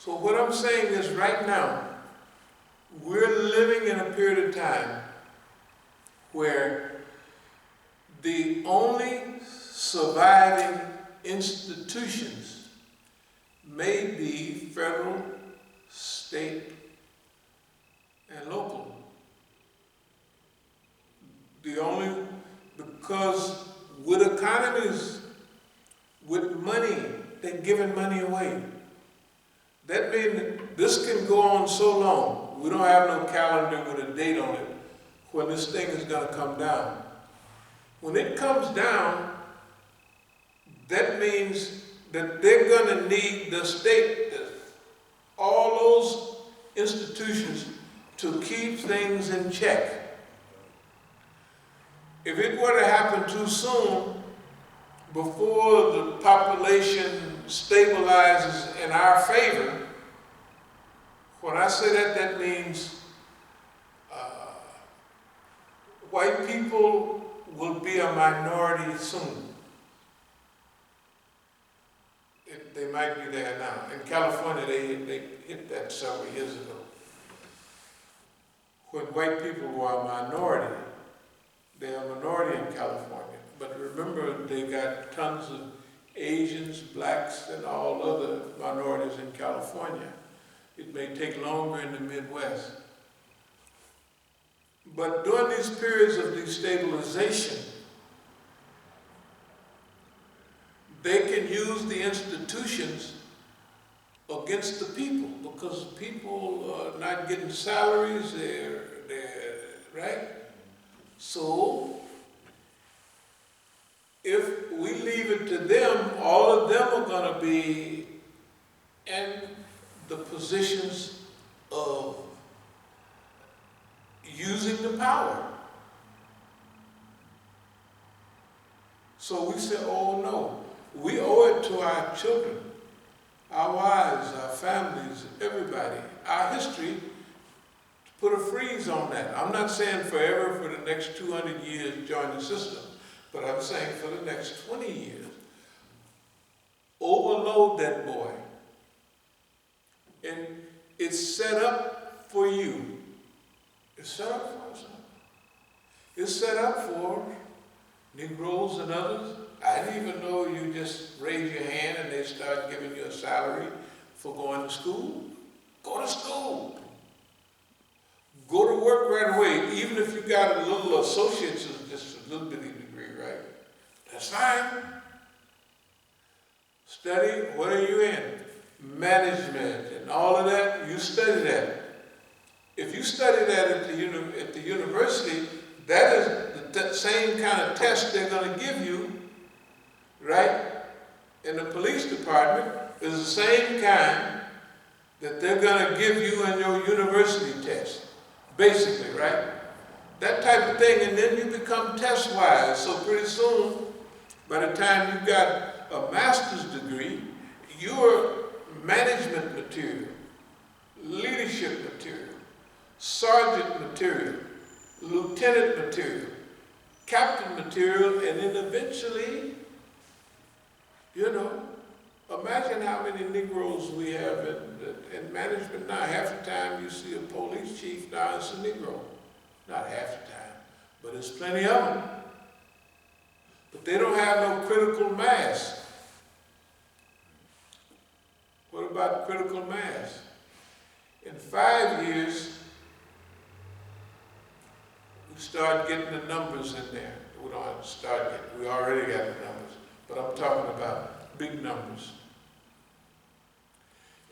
So what I'm saying is right now, we're living in a period of time where the only surviving institutions may be federal, state, and local. Because with economies, with money, they're giving money away. That means this can go on so long. We don't have no calendar with a date on it when this thing is going to come down. When it comes down, that means that they're going to need the state, all those institutions to keep things in check. If it were to happen too soon, before the population stabilizes in our favor, when I say that, that means white people will be a minority soon. They might be there now. In California, they hit that several years ago. When white people were a minority, they're a minority in California. But remember, they got tons of Asians, blacks, and all other minorities in California. It may take longer in the Midwest. But during these periods of destabilization, they can use the institutions against the people because people are not getting salaries, they're right? So, if we leave it to them, all of them are going to be in the positions of using the power. So we say, oh no, we owe it to our children, our wives, our families, everybody, our history, to put a freeze on that. I'm not saying forever for the next 200 years join the system, but I'm saying for the next 20 years, overload that boy. And it's set up for you. It's set up for us. It's set up for Negroes and others. I didn't even know you just raise your hand and they start giving you a salary for going to school. Go to school. Go to work right away, even if you got a little associate's, just a little bitty degree, right? That's fine. Study, what are you in? Management and all of that, you study that. If you study that at the university, that is the same kind of test they're going to give you, right? In the police department is the same kind that they're going to give you in your university test, basically, right? That type of thing, and then you become test-wise. So pretty soon, by the time you've got a master's degree, you're management material, leadership material, sergeant material, lieutenant material, captain material, and then eventually, imagine how many Negroes we have in management now. Half the time you see a police chief, now it's a Negro. Not half the time, but there's plenty of them. But they don't have no critical mass. What about critical mass? In 5 years, we start getting the numbers in there. We don't have to start getting, we already got the numbers, but I'm talking about big numbers.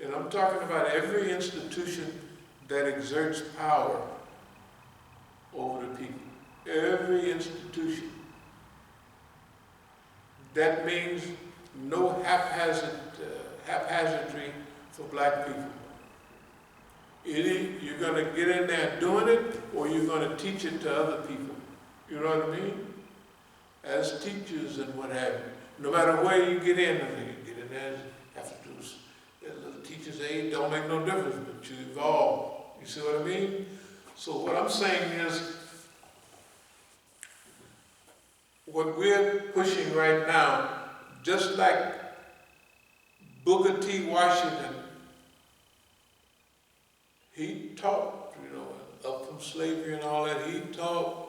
And I'm talking about every institution that exerts power over the people. Every institution. That means no haphazardry for black people. Either you're going to get in there doing it, or you're going to teach it to other people. You know what I mean? As teachers and what have you. No matter where you get in there, have to do a little teacher's aid, don't make no difference, but you evolve. You see what I mean? So what I'm saying is, what we're pushing right now, just like Booker T. Washington he taught, you know, up from slavery and all that, he taught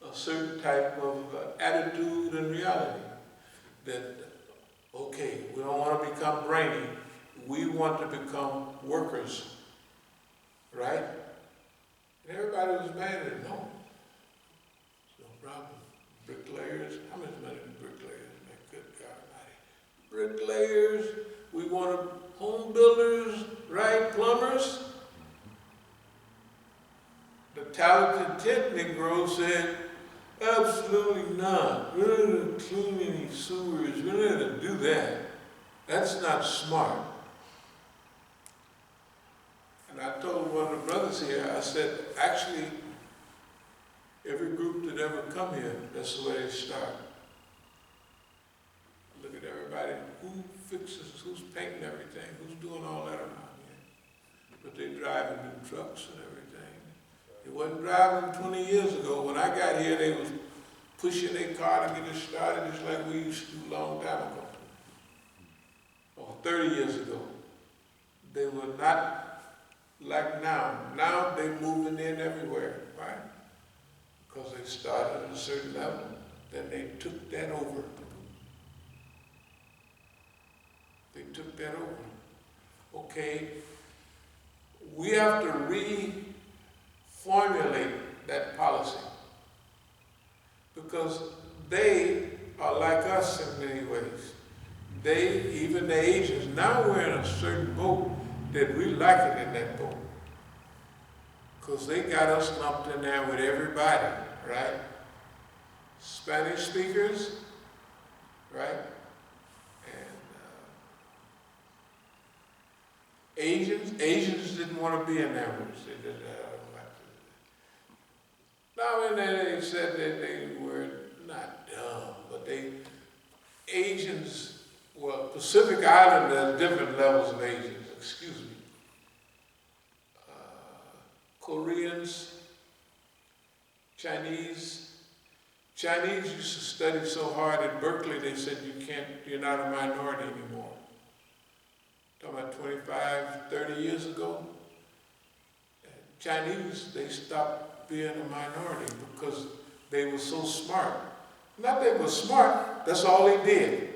a certain type of attitude and reality that, okay, we don't want to become brainy, we want to become workers, right? And everybody was mad at him. No, no problem. Bricklayers, how much money do bricklayers make? Good God Almighty. Bricklayers, we want home builders, right? Plumbers. The talented tent Negro said, absolutely not. We're not going to clean any sewers. We're not going to do that. That's not smart. And I told one of the brothers here, I said, actually, every group that ever come here, that's the way they start. Look at everybody, who fixes, who's painting everything, who's doing all that around here. But they driving new trucks and everything. It wasn't driving 20 years ago. When I got here, they was pushing their car to get it started just like we used to do a long time ago. Or 30 years ago. They were not like now. Now they moving in everywhere, right? Because they started at a certain level. Then they took that over. They took that over. Okay, we have to reformulate that policy because they are like us in many ways. They, even the Asians, now we're in a certain boat that we like it in that boat because they got us lumped in there with everybody, right? Spanish speakers, right? Asians didn't want to be in that room. They did that. Now and then they said that they were not dumb, but Asians, well, Pacific Island, there's different levels of Asians, excuse me. Koreans, Chinese used to study so hard at Berkeley, they said you're not a minority anymore. Talking about 25, 30 years ago, Chinese, they stopped being a minority because they were so smart. Not they were smart, that's all they did.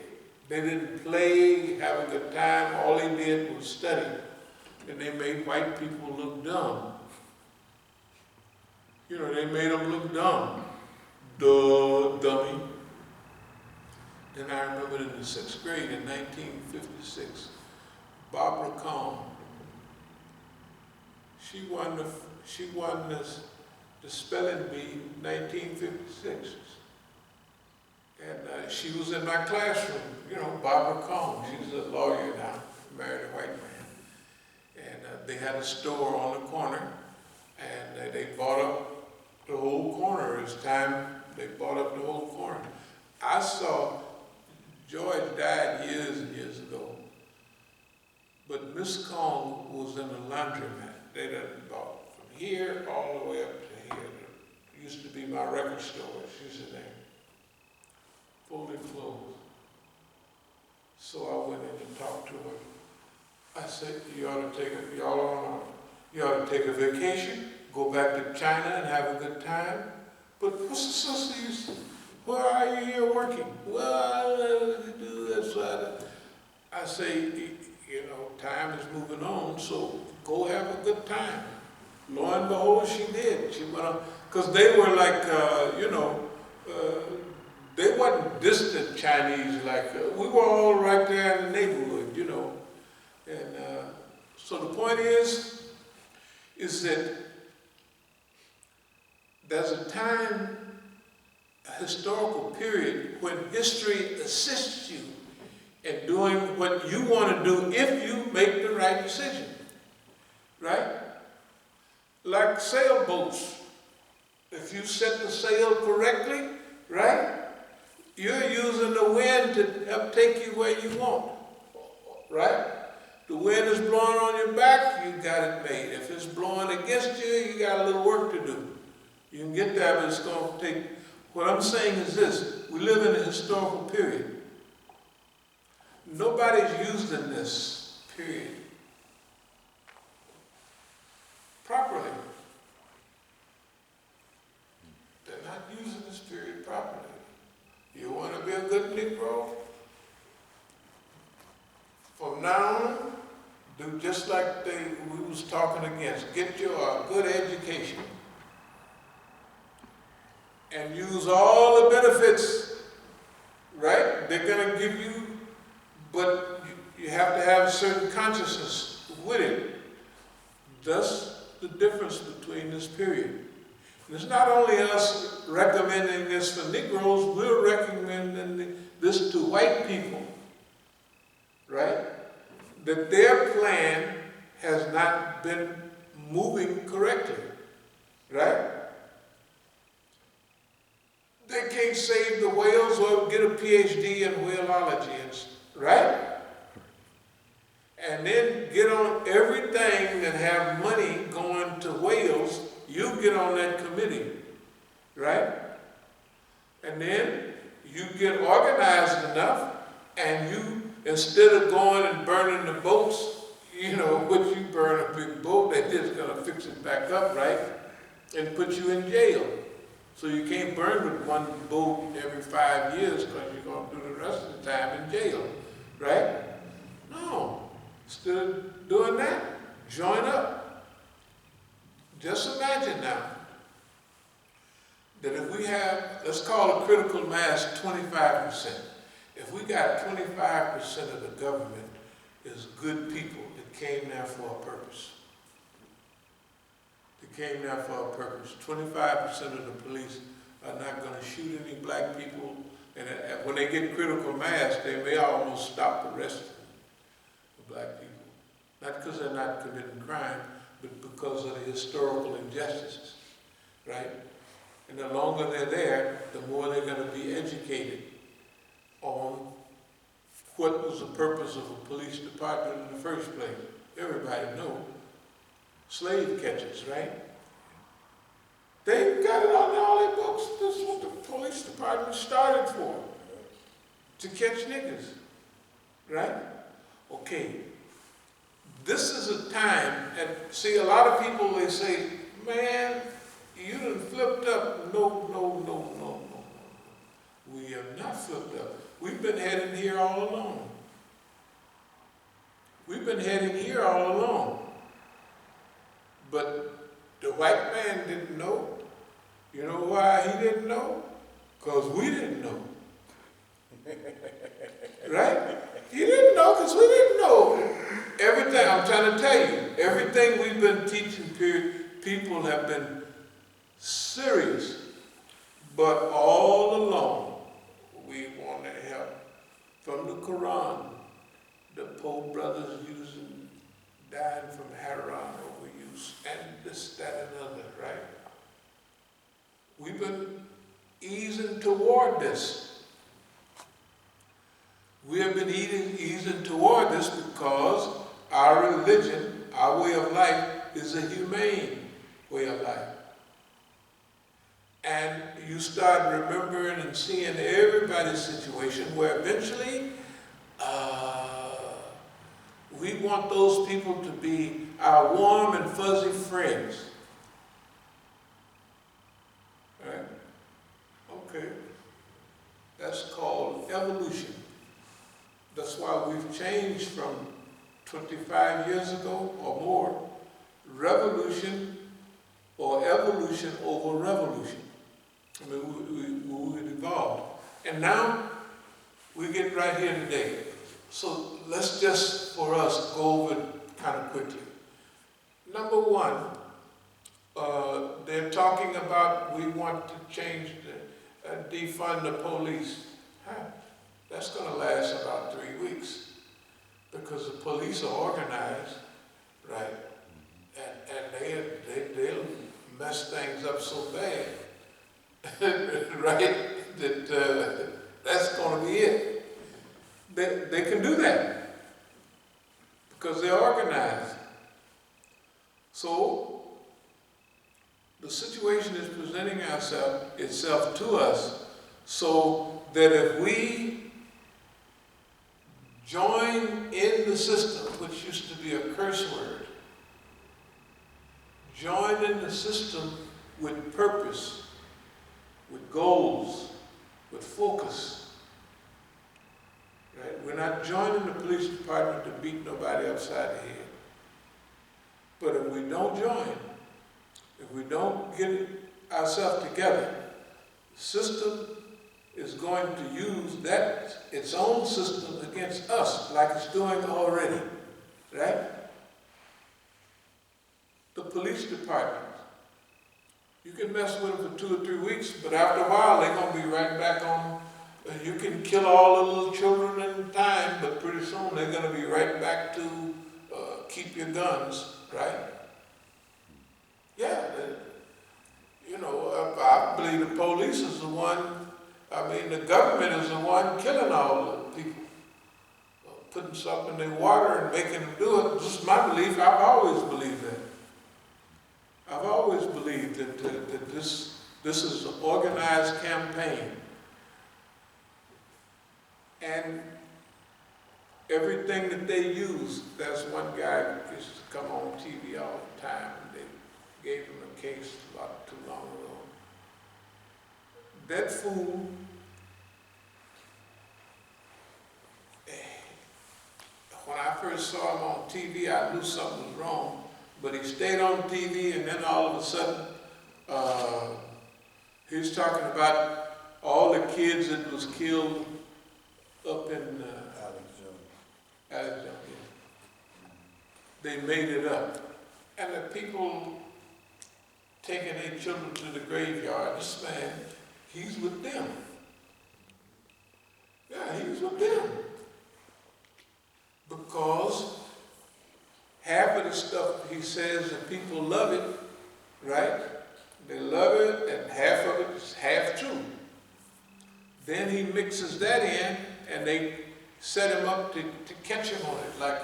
They didn't play, have a good time, all they did was study. And they made white people look dumb. You know, they made them look dumb. Duh, dummy. Then I remember in the 6th grade in 1956, Barbara Cohn, she won the spelling bee in 1956. And she was in my classroom, you know, Barbara Cohn. She's a lawyer now, married a white man. And they had a store on the corner, and they bought up the whole corner. It was time they bought up the whole corner. I saw, George died years and years ago. But Miss Cohn was in a laundromat. They done bought from here all the way up to here. It used to be my record store. She's in there. Folding clothes. So I went in and talked to her. I said, you ought to take a vacation, go back to China and have a good time. But what's the sister you said? Why are you here working? Well, I do that. I say, you know, time is moving on, so go have a good time. Lo and behold, she did. She went on, because they were like, they wasn't distant Chinese like, we were all right there in the neighborhood, you know. And so the point is that there's a time, a historical period, when history assists you in doing what you want to do if you make the right decision, right? Like sailboats. If you set the sail correctly, right? You're using the wind to help take you where you want, right? The wind is blowing on your back, you got it made. If it's blowing against you, you got a little work to do. You can get there, but it's going to take, what I'm saying is this, we live in a historical period. Nobody's used in this period. Do just like we was talking against. Get you a good education and use all the benefits, right? They're going to give you, but you have to have a certain consciousness with it. Thus, the difference between this period. And it's not only us recommending this for Negroes, we're recommending this to white people, right? That their plan has not been moving correctly, right? They can't save the whales or get a PhD in whaleology, right? And then get on everything that have money going to whales, you get on that committee, right? And then you get organized enough and you, instead of going and burning the boats, you know, which you burn a big boat, they're just going to fix it back up, right? And put you in jail. So you can't burn with one boat every 5 years because you're going to do the rest of the time in jail, right? No. Instead of doing that, join up. Just imagine now that if we have, let's call a critical mass 25%. If we got 25% of the government is good people that came there for a purpose. They came there for a purpose. 25% of the police are not going to shoot any black people. And when they get critical mass, they may almost stop the rest of black people. Not because they're not committing crime, but because of the historical injustices, right? And the longer they're there, the more they're going to be educated on what was the purpose of a police department in the first place. Everybody knows. Slave catchers, right? They got it on all their books. This is what the police department started for. To catch niggas, right? Okay. This is a time, and see a lot of people, they say, man, you done flipped up. No. We have not flipped up. We've been heading here all along. We've been heading here all along. But the white man didn't know. You know why he didn't know? Because we didn't know. Right? He didn't know because we didn't know. Everything, I'm trying to tell you, everything we've been teaching people have been serious. But all along, we want to help. From the Quran, the Pope brothers using, dying from heroin overuse, and this, that, and other, right? We've been easing toward this. We have been easing toward this because our religion, our way of life, is a humane way of life. And you start remembering and seeing everybody's situation where eventually we want those people to be our warm and fuzzy friends. Right? Okay. That's called evolution. That's why we've changed from 25 years ago or more, revolution or evolution over revolution. I mean, we evolved. And now, we get right here today. So let's just, for us, go over it kind of quickly. Number one, they're talking about we want to change, defund the police. That's going to last about 3 weeks because the police are organized, right? And they'll mess things up so bad. Right? That's going to be it. They can do that because they're organized. So the situation is presenting itself to us so that if we join in the system, which used to be a curse word, join in the system with purpose, with goals, with focus. Right? We're not joining the police department to beat nobody upside the head. But if we don't join, if we don't get ourselves together, the system is going to use that, its own system against us, like it's doing already, right? The police department. You can mess with them for 2 or 3 weeks, but after a while they're going to be right back on. You can kill all the little children in time, but pretty soon they're going to be right back to keep your guns, right? Yeah, I believe the police is the one, the government is the one killing all the people. Putting something in their water and making them do it. This is my belief. I've always believed that. I've always believed that this is an organized campaign. And everything that they use, that's one guy who used to come on TV all the time, and they gave him a case not too long ago. That fool, when I first saw him on TV, I knew something was wrong, but he stayed on TV, and then all of a sudden, he was talking about all the kids that was killed up in Alexandria. They made it up. And the people taking their children to the graveyard, this man, he's with them. Yeah, he's with them. Because half of the stuff he says, the people love it, right? They love it, and half of it is half true. Then he mixes that in, and they set him up to catch him on it. Like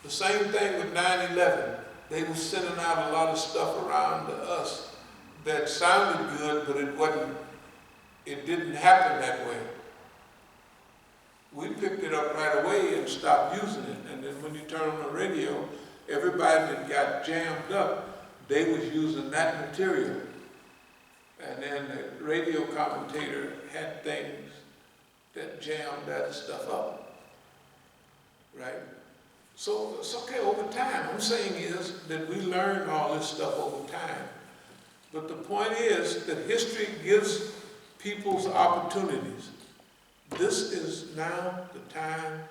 the same thing with 9/11. They were sending out a lot of stuff around to us that sounded good, but it didn't happen that way. We picked it up right away and stopped using it. And then when you turn on the radio, everybody that got jammed up, they was using that material. And then the radio commentator had things that jammed that stuff up, right? So it's okay over time. I'm saying is that we learn all this stuff over time. But the point is that history gives people's opportunities. This is now the time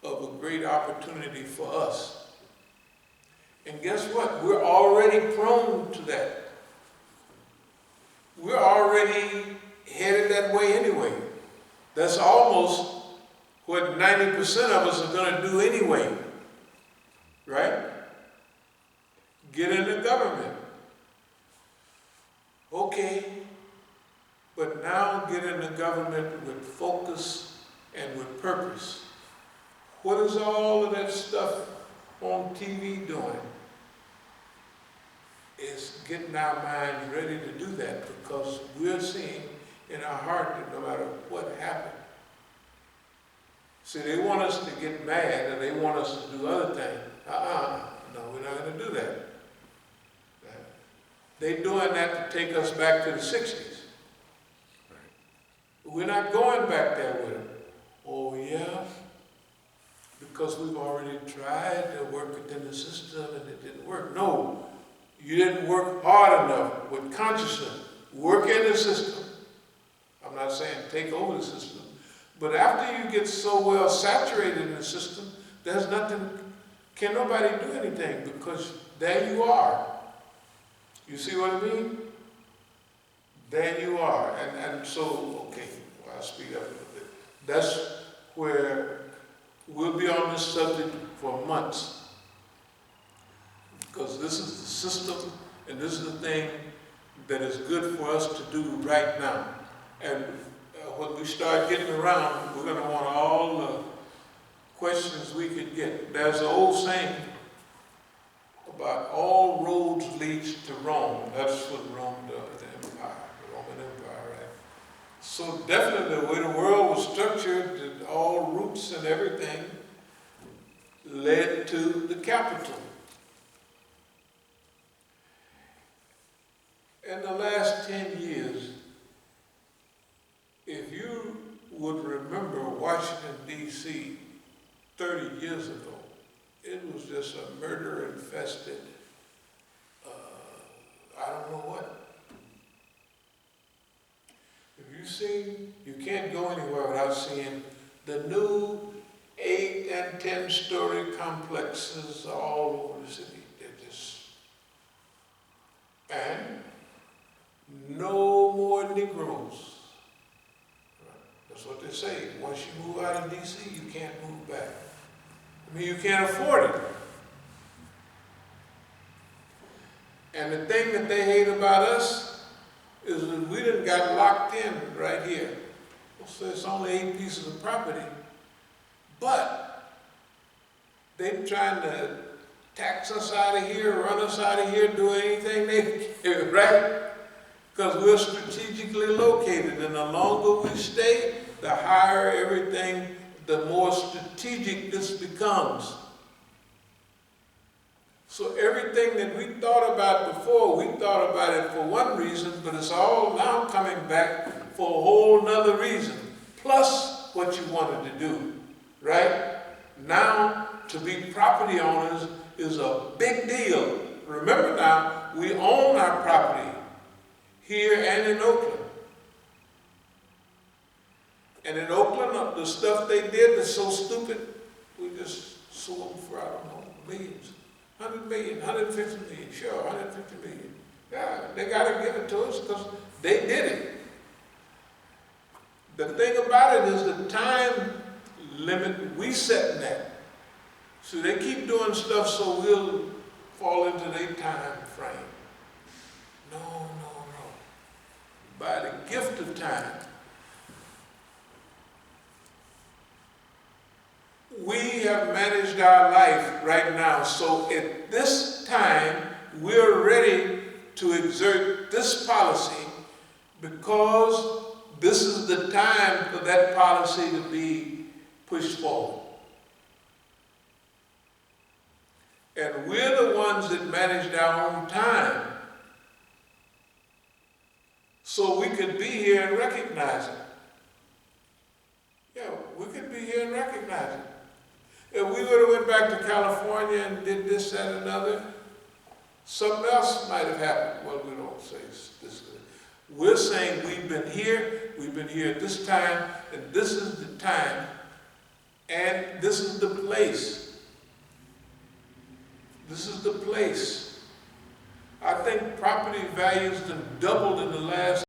of a great opportunity for us. And guess what? We're already prone to that. We're already headed that way anyway. That's almost what 90% of us are going to do anyway. Right? Get in the government. Okay. But now get in the government with focus and with purpose. What is all of that stuff on TV doing? It's getting our minds ready to do that, because we're seeing in our heart that no matter what happened. See, they want us to get mad and they want us to do other things. No, we're not going to do that. They're doing that to take us back to the 60s. We're not going back there with them. Oh, yeah? Because we've already tried to work within the system and it didn't work. No, you didn't work hard enough with consciousness. Work in the system. I'm not saying take over the system. But after you get so well saturated in the system, there's nothing, can nobody do anything, because there you are. You see what I mean? There you are. And so, okay, well, I'll speed up a little bit. That's where we'll be on this subject for months. Because this is the system, and this is the thing that is good for us to do right now. And when we start getting around, we're going to want all the questions we could get. There's an old saying about all roads leads to Rome. That's what Rome does, the empire, the Roman Empire, right? So definitely the way the world was structured, all routes and everything led to the capital. In the last 10 years, if you would remember Washington, D.C. 30 years ago, it was just a murder-infested know what? If you see, you can't go anywhere without seeing the new 8 and 10-story complexes all over the city. They're just, and no more Negroes. That's what they say. Once you move out of D.C., you can't move back. I mean, you can't afford it. And the thing that they hate about us is that we done got locked in right here. So it's only 8 pieces of property, but they're trying to tax us out of here, run us out of here, do anything they can, right? Because we're strategically located, and the longer we stay, the higher everything, the more strategic this becomes. So everything that we thought about before, we thought about it for one reason, but it's all now coming back for a whole nother reason. Plus what you wanted to do, right? Now, to be property owners is a big deal. Remember now, we own our property here and in Oakland. And in Oakland, the stuff they did is so stupid, we just sue them for, I don't know, millions. 100 million, 150 million, sure, 150 million. Yeah, they got to give it to us because they did it. The thing about it is the time limit we setting that. So they keep doing stuff so we'll fall into their time frame. No, no, no. By the gift of time, we have managed our life right now. So at this time, we're ready to exert this policy because this is the time for that policy to be pushed forward. And we're the ones that managed our own time. So we could be here and recognize it. Yeah, we could be here and recognize it. If we would have went back to California and did this, that, and another, something else might have happened. Well, we don't say this. We're saying we've been here at this time, and this is the time, and this is the place. This is the place. I think property values have doubled in the last